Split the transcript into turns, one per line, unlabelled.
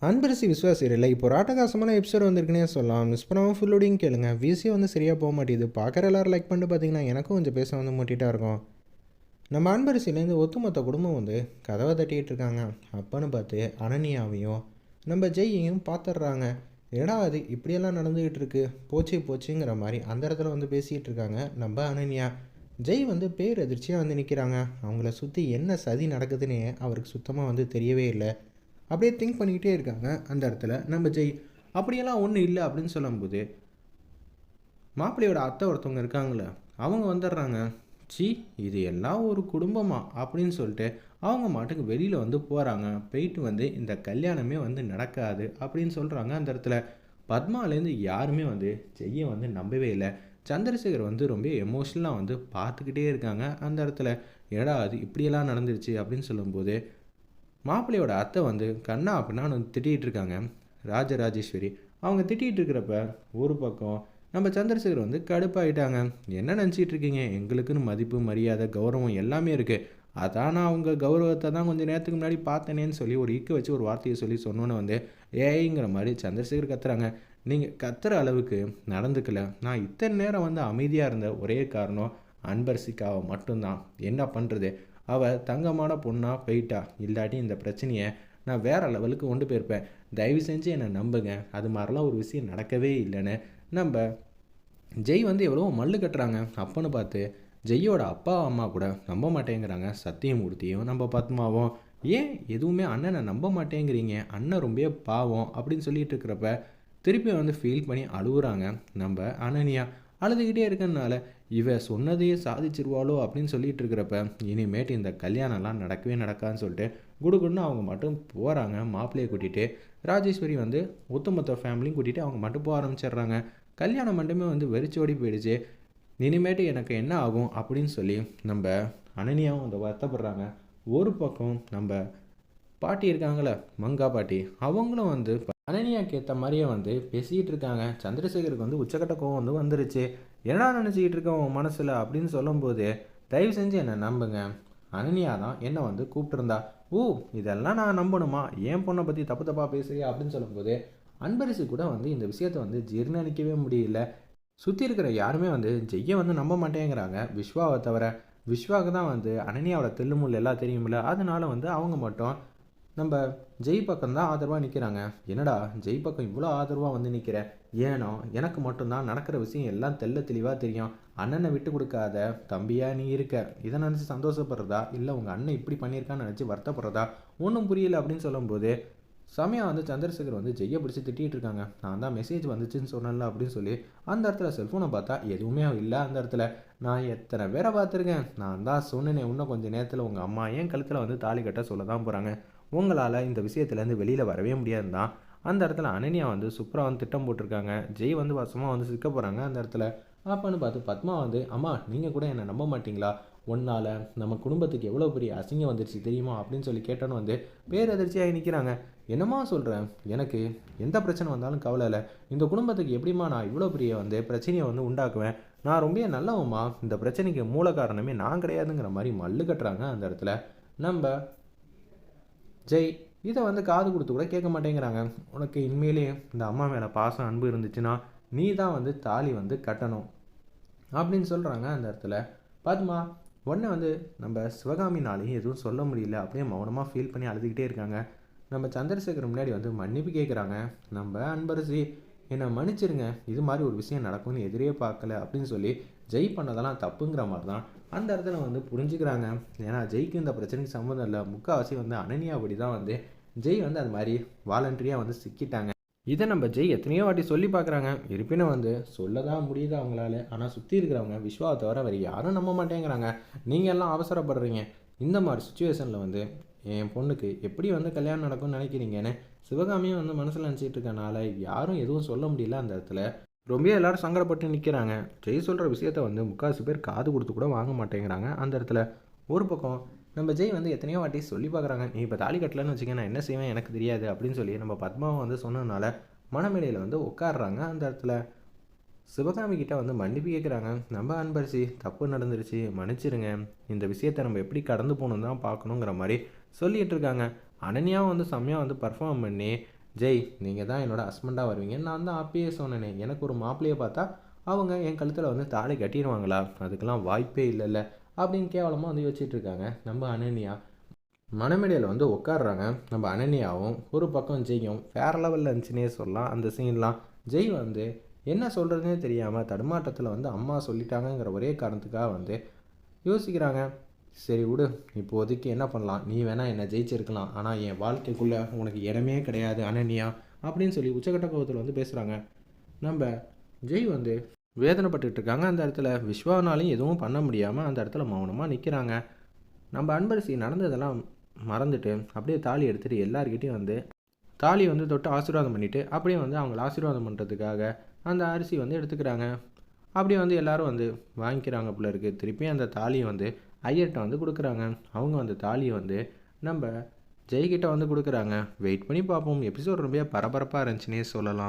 அன்பரசி விஸ்வாஸ் இல்லை இப்போ ஒரு ஆட்டகாசமான எபிசோட் வந்திருக்குன்னே சொல்லலாம். மிஸ் பண்ணாமல் ஃபுல்லோடையும் கேளுங்க. விசியை வந்து சரியாக போக மாட்டேது. பார்க்குற எல்லோரும் லைக் பண்ணிட்டு பார்த்தீங்கன்னா எனக்கும் கொஞ்சம் பேச வந்து மூட்டிகிட்டா இருக்கும். நம்ம அன்பரசிலேருந்து ஒத்துமொத்த குடும்பம் வந்து கதவை தட்டிகிட்டு இருக்காங்க. அப்பன்னு பார்த்து அனன்யாவையும் நம்ம ஜெய்யையும் பார்த்துட்றாங்க. ஏடா அது இப்படியெல்லாம் நடந்துக்கிட்டு இருக்கு, போச்சுங்கிற மாதிரி அந்த இடத்துல வந்து பேசிகிட்டு இருக்காங்க நம்ம அனன்யா. ஜெய் வந்து பேரதிர்ச்சியாக வந்து நிற்கிறாங்க. அவங்கள சுற்றி என்ன சதி நடக்குதுன்னு அவருக்கு சுத்தமாக வந்து தெரியவே இல்லை. அப்படியே திங்க் பண்ணிக்கிட்டே இருக்காங்க. அந்த இடத்துல நம்ம ஜெய் அப்படியெல்லாம் ஒன்றும் இல்லை அப்படின்னு சொல்லும்போது மாப்பிள்ளையோட அத்தை ஒருத்தவங்க இருக்காங்களே அவங்க வந்துடுறாங்க. சி இது எல்லாம் ஒரு குடும்பமா அப்படின்னு சொல்லிட்டு அவங்க மாட்டுக்கு வெளியில் வந்து போகிறாங்க. போயிட்டு வந்து இந்த கல்யாணமே வந்து நடக்காது அப்படின்னு சொல்கிறாங்க. அந்த இடத்துல பத்மாலேருந்து யாருமே வந்து ஜெய்யை வந்து நம்பவே இல்லை. சந்திரசேகர் வந்து ரொம்ப எமோஷ்னலாக வந்து பார்த்துக்கிட்டே இருக்காங்க. அந்த இடத்துல ஏடா அது இப்படியெல்லாம் நடந்துருச்சு அப்படின்னு சொல்லும்போது மாப்பிள்ளையோட அத்தை வந்து கண்ணா அப்படின்னா வந்து திட்டிகிட்டு இருக்காங்க. ராஜராஜேஸ்வரி அவங்க திட்டிகிட்டு இருக்கிறப்ப ஒரு பக்கம் நம்ம சந்திரசேகர் வந்து கடுப்பாயிட்டாங்க. என்ன நினச்சிட்டு இருக்கீங்க, எங்களுக்குன்னு மதிப்பு மரியாதை கௌரவம் எல்லாமே இருக்குது. அதான் நான் அவங்க கௌரவத்தை தான் கொஞ்சம் நேரத்துக்கு முன்னாடி பார்த்தேனேன்னு சொல்லி ஒரு இக்கு வச்சு ஒரு வார்த்தையை சொல்லி சொன்னோன்னு வந்து ஏங்கிற மாதிரி சந்திரசேகர் கத்துறாங்க. நீங்கள் கத்துற அளவுக்கு நடந்துக்கல. நான் இத்தனை நேரம் வந்து அமைதியாக இருந்த ஒரே காரணம் அன்பரசிக்காவை மட்டும்தான். என்ன பண்ணுறது, அவள் தங்கமான பொண்ணாக போயிட்டா. இல்லாட்டி இந்த பிரச்சனையை நான் வேறு லெவலுக்கு கொண்டு போயிருப்பேன். தயவு செஞ்சு என்னை நம்புங்க, அது மாதிரிலாம் ஒரு விஷயம் நடக்கவே இல்லைன்னு நம்ம ஜெய் வந்து எவ்வளோ மல்லு கட்டுறாங்க. அப்போன்னு பார்த்து ஜெய்யோட அப்பா அம்மா கூட நம்ப மாட்டேங்கிறாங்க. சத்தியமூர்த்தியும் நம்ம பத்மாவும் ஏன் எதுவுமே அண்ணனை நம்ப மாட்டேங்கிறீங்க, அண்ணன் ரொம்ப பாவம் அப்படின்னு சொல்லிட்டு இருக்கிறப்ப திருப்பி வந்து ஃபீல் பண்ணி அழுகுறாங்க. நம்ம அனன்யா அழுதுகிட்டே இருக்கனால இவ சொன்னதையே சாதிச்சிருவாளோ அப்படின்னு சொல்லிட்டு இருக்கிறப்ப இனிமேட்டு இந்த கல்யாணம்லாம் நடக்கவே நடக்காதுன்னு சொல்லிட்டு குடுகுடுன்னு அவங்க மட்டும் போகிறாங்க. மாப்பிள்ளையை கூட்டிகிட்டு ராஜேஸ்வரி வந்து ஒத்துமொத்த ஃபேமிலியும் கூட்டிகிட்டு அவங்க மட்டும் போக ஆரம்பிச்சிடுறாங்க. கல்யாணம் மட்டுமே வந்து வெறிச்சோடி போயிடுச்சு. இனிமேட்டு எனக்கு என்ன ஆகும் அப்படின்னு சொல்லி நம்ம அனன்யாவும் வந்து வருத்தப்படுறாங்க. ஒரு பக்கம் நம்ம பாட்டி இருக்காங்களே மங்கா பாட்டி, அவங்களும் வந்து அனன்யாக்கு ஏற்ற மாதிரியே வந்து பேசிக்கிட்டு இருக்காங்க. சந்திரசேகருக்கு வந்து உச்சக்கட்ட கோவம் வந்து வந்துருச்சு. என்ன நினச்சிக்கிட்டு இருக்கோம் உன் மனசில் அப்படின்னு சொல்லும்போது தயவு செஞ்சு என்னை நம்புங்க, அனன்யா தான் என்னை வந்து கூப்பிட்டுருந்தா. ஓ இதெல்லாம் நான் நம்பணுமா, என் பொண்ணை பற்றி தப்பு தப்பாக பேசுறியா அப்படின்னு சொல்லும்போது அன்பரிசி கூட வந்து இந்த விஷயத்தை வந்து ஜீர்ணிக்கவே முடியல. சுற்றி இருக்கிற யாருமே வந்து ஜெய்யை வந்து நம்ப மாட்டேங்கிறாங்க விஸ்வாவை தவிர. விஸ்வாவுக்கு தான் வந்து அனன்யாவோட தில்லுமுள் எல்லாம் தெரியுமில்ல, அதனால வந்து அவங்க மட்டும் நம்ம ஜெய் பக்கம் தான் ஆதரவாக நிற்கிறாங்க. என்னடா ஜெய் பக்கம் இவ்வளோ ஆதரவாக வந்து நிற்கிற, ஏனோ எனக்கு மட்டும்தான் நடக்கிற விஷயம் எல்லாம் தெல்ல தெளிவாக தெரியும். அண்ணனை விட்டு கொடுக்காத தம்பியா நீ இருக்க, இதை நினச்சி சந்தோஷப்படுறதா இல்லை உங்கள் அண்ணன் இப்படி பண்ணியிருக்கான்னு நினச்சி வருத்தப்படுறதா ஒன்றும் புரியல அப்படின்னு சொல்லும்போது சமயம் வந்து சந்திரசேகர் வந்து ஜெய்யை பிடிச்சி திட்டிகிட்டு இருக்காங்க. நான் தான் மெசேஜ் வந்துச்சுன்னு சொன்னேன்ல அப்படின்னு சொல்லி அந்த இடத்துல செல்ஃபோனை பார்த்தா எதுவுமே இல்லை. அந்த இடத்துல நான் எத்தனை பேரை பார்த்துருக்கேன், நான் தான் சொன்னேனே இன்னும் கொஞ்சம் நேரத்தில் உங்கள் அம்மா ஏன் கழுத்தில் வந்து தாலி கட்ட சொல்ல தான் போகிறாங்க, உங்களால் இந்த விஷயத்துலேருந்து வெளியில் வரவே முடியாது தான். அந்த இடத்துல அனன்யா வந்து சூப்பராக வந்து திட்டம் போட்டிருக்காங்க. ஜெய் வந்து வசமாக வந்து சிக்க போகிறாங்க. அந்த இடத்துல அப்பன்னு பார்த்து பத்மா வந்து அம்மா நீங்கள் கூட என்னை நம்ப மாட்டிங்களா, ஒன்னால் நம்ம குடும்பத்துக்கு எவ்வளோ பெரிய அசிங்கம் வந்துருச்சு தெரியுமா அப்படின்னு சொல்லி கேட்டோன்னு வந்து பேரதிர்ச்சியாக நிற்கிறாங்க. என்னம்மா சொல்கிறேன், எனக்கு எந்த பிரச்சனை வந்தாலும் கவலை இல்லை, இந்த குடும்பத்துக்கு எப்படிம்மா நான் இவ்வளோ பெரிய வந்து பிரச்சனையை வந்து உண்டாக்குவேன், நான் ரொம்ப நல்லவம்மா, இந்த பிரச்சனைக்கு மூல காரணமே நான் கிடையாதுங்கிற மாதிரி மல்லு கட்டுறாங்க. அந்த இடத்துல நம்ம ஜெய் இதை வந்து காது கொடுத்து கூட கேட்க மாட்டேங்கிறாங்க. உனக்கு இனிமேலேயே இந்த அம்மா மேலே பாசம் அன்பு இருந்துச்சுன்னா நீ தான் வந்து தாலி வந்து கட்டணும் அப்படின்னு சொல்கிறாங்க. அந்த இடத்துல பத்மா உடனே வந்து நம்ம சிவகாமினாலையும் எதுவும் சொல்ல முடியல, அப்படியே மௌனமாக ஃபீல் பண்ணி அழுதுகிட்டே இருக்காங்க. நம்ம சந்திரசேகர் முன்னாடி வந்து மன்னிப்பு கேட்குறாங்க. நம்ம அன்பரசி என்னை மன்னிச்சிருங்க, இது மாதிரி ஒரு விஷயம் நடக்கும்னு எதிரே பார்க்கல அப்படின்னு சொல்லி ஜெய் பண்ணதெல்லாம் தப்புங்கிற மாதிரி தான் அந்த இடத்துல வந்து புரிஞ்சுக்கிறாங்க. ஏன்னா ஜெய்க்கு இந்த பிரச்சனைக்கு சம்மந்தம் இல்லை, முக்கால்வாசி வந்து அனன்யாபடி தான் வந்து ஜெய் வந்து அது மாதிரி வாலண்டரியாக வந்து சிக்கிட்டாங்க. இதை நம்ம ஜெய் எத்தனையோ வாட்டி சொல்லி பார்க்குறாங்க, இருப்பினும் வந்து சொல்ல தான் முடியுது அவங்களால. ஆனால் சுற்றி இருக்கிறவங்க விஸ்வாவை தவிர வேறு யாரும் நம்ப மாட்டேங்கிறாங்க. நீங்கள் எல்லாம் அவசரப்படுறீங்க, இந்த மாதிரி சுச்சுவேஷனில் வந்து என் பொண்ணுக்கு எப்படி வந்து கல்யாணம் நடக்கும்னு நினைக்கிறீங்கன்னு சிவகாமியும் வந்து மனசில் நினச்சிட்டு இருக்கனால யாரும் எதுவும் சொல்ல முடியல. அந்த இடத்துல ரொம்ப எல்லாரும் சங்கடப்பட்டு நிற்கிறாங்க. ஜெய் சொல்கிற விஷயத்த வந்து முக்கால்வாசி பேர் காது கொடுத்து கூட வாங்க மாட்டேங்கிறாங்க. அந்த இடத்துல ஒரு பக்கம் நம்ம ஜெய் வந்து எத்தனையோ வாட்டி சொல்லி பார்க்குறாங்க, நீ இப்போ தாலி கட்டலன்னு வச்சுக்க நான் என்ன செய்வேன் எனக்கு தெரியாது அப்படின்னு சொல்லி நம்ம பத்மாவை வந்து சொன்னதுனால மனமேடையில் வந்து உட்காடுறாங்க. அந்த இடத்துல சிவகாமி கிட்ட வந்து மன்னிப்பு கேட்குறாங்க. நம்ம அன்பரசி தப்பு நடந்துருச்சு, மன்னிச்சிருங்க, இந்த விஷயத்தை நம்ம எப்படி கடந்து போகணும் தான் பார்க்கணுங்கிற மாதிரி சொல்லிகிட்டு இருக்காங்க. அனன்யாவும் வந்து செம்மையாக வந்து பர்ஃபார்ம் பண்ணி ஜெய் நீங்கள் தான் என்னோடய ஹஸ்பண்டாக வருவீங்க, நான் தான் அப்பயே சொன்னேனே, எனக்கு ஒரு மாப்பிள்ளையை பார்த்தா அவங்க என் கழுத்தில் வந்து தாலி கட்டிடுவாங்களா, அதுக்கெல்லாம் வாய்ப்பே இல்லைல்ல அப்படின்னு கேவலமாக வந்து யோசிச்சுட்டு இருக்காங்க நம்ம அனன்யா. மணமேடையில் வந்து உட்காடுறாங்க நம்ம அனன்யாவும், ஒரு பக்கம் ஜெய்யும். வேறு லெவலில் இருந்துச்சுன்னே சொல்லலாம் அந்த சீன்லாம். ஜெய் வந்து என்ன சொல்கிறதுனே தெரியாமல் தடுமாற்றத்தில் வந்து அம்மா சொல்லிட்டாங்கங்கிற ஒரே காரணத்துக்காக வந்து யோசிக்கிறாங்க. சரி விடு, இப்போதைக்கு என்ன பண்ணலாம், நீ வேணால் என்னை ஜெயிச்சிருக்கலாம், ஆனால் என் வாழ்க்கைக்குள்ளே உனக்கு இடமே கிடையாது அனன்யா அப்படின்னு சொல்லி உச்சக்கட்ட கோபத்தில் வந்து பேசுகிறாங்க. நம்ம ஜெய் வந்து வேதனைப்பட்டுட்டு இருக்காங்க. அந்த இடத்துல விஸ்வானாலையும் எதுவும் பண்ண முடியாமல் அந்த இடத்துல மௌனமாக நிற்கிறாங்க. நம்ம அன்பரசி நடந்ததெல்லாம் மறந்துட்டு அப்படியே தாலி எடுத்துகிட்டு எல்லார்கிட்டையும் வந்து தாலி வந்து தொட்டு ஆசீர்வாதம் பண்ணிவிட்டு அப்படியே வந்து அவங்கள ஆசீர்வாதம் பண்ணுறதுக்காக அந்த அரிசி வந்து எடுத்துக்கிறாங்க. அப்படியே வந்து எல்லோரும் வந்து வாங்கிக்கிறாங்க போல இருக்குது. திருப்பி அந்த தாலியை வந்து ஐயர்கிட்ட வந்து கொடுக்குறாங்க. அவங்க அந்த தாலியை வந்து நம்ம ஜெய்கிட்ட வந்து கொடுக்குறாங்க. வெயிட் பண்ணி பார்ப்போம். எபிசோட் ரொம்ப பரபரப்பாக இருந்துச்சுன்னே சொல்லலாம்.